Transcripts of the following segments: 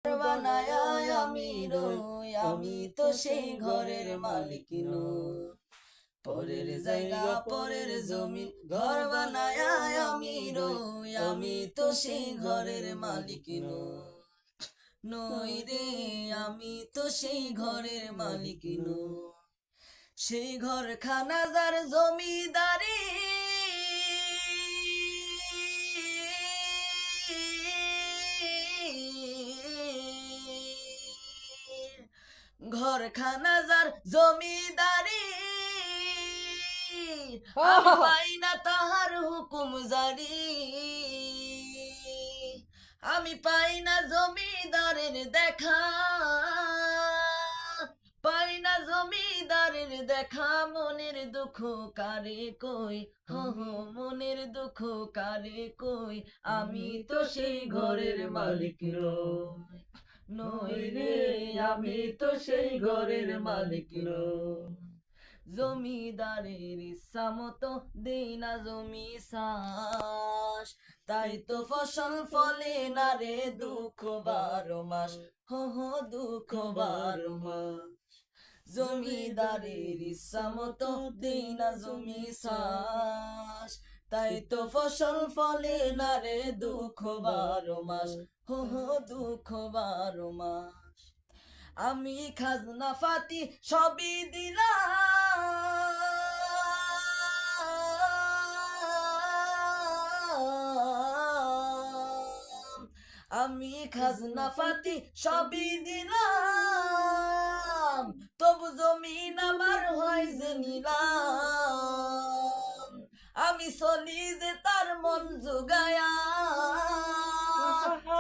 বানায় আমি রই, আমি তো সেই ঘরের মালিক নই। পরের জায়গা পরের জমি ঘর বানায় আমি রই, আমি তো সেই ঘরের মালিক নই। নই রে, আমি তো সেই ঘরের মালিক নই। সেই ঘর খানা যার জমিদারি, ঘরখানা যার জমিদারি, আমি পাই না তাহার হুকুম জারি। আমি পাই না জমিদারের দেখা, পাই না জমিদারের দেখা। মনের দুঃখ কারে কই, হো হো মনের দুঃখ কারে কই, আমি তো সেই ঘরের মালিক নই। নই রে, আমি তো সেই ঘরের মালিক নই। জমিদারের ইচ্ছা মতো দেই না জমি চাষ, তাই তো ফসল ফলে না রে দুঃখ 12 মাস, হো হো দুঃখ 12 মাস। জমিদারের ইচ্ছা মতো দেই না জমি চাষ, তাই তো ফসল ফলে না রে দুঃখ 12 মাস, হো হো দুঃখ 12 মাস। আমি খাজনা ফাতি সবই দিলাম, আমি খাজনা ফাতি সবই দিলাম, তবু জমিন আমার হয় যে নিলাম। আমি চলি যে তার মন জুগায়া,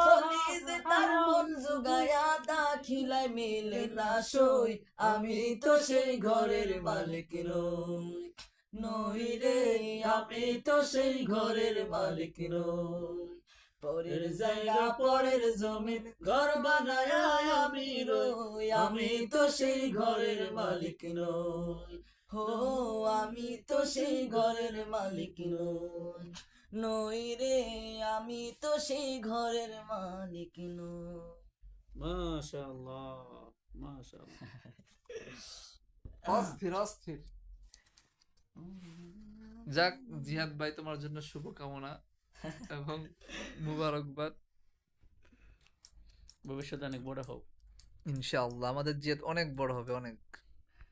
চলি যে তার মন জুগায়া, দাখিলায় মেলে না সই, আমি তো সেই ঘরের মালিক নই। নই রে, আমি তো সেই ঘরের মালিক নই। পরের জায়গা পরের জমি ঘর বানায় আমি রই, আমি তো সেই ঘরের মালিক নই। হো, আমি তো সেই ঘরের মালিক নই। নই রে, আমি তো সেই ঘরের মালিক নই। মাশাআল্লাহ, মাশাআল্লাহ। অস্থির অস্থির। যাক জিহাদ ভাই, তোমার জন্য শুভকামনা এবং মুবারকবাদ। ভবিষ্যতে অনেক বড় হোক ইনশাআল্লাহ আমাদের জিহাদ অনেক বড় হবে, অনেক।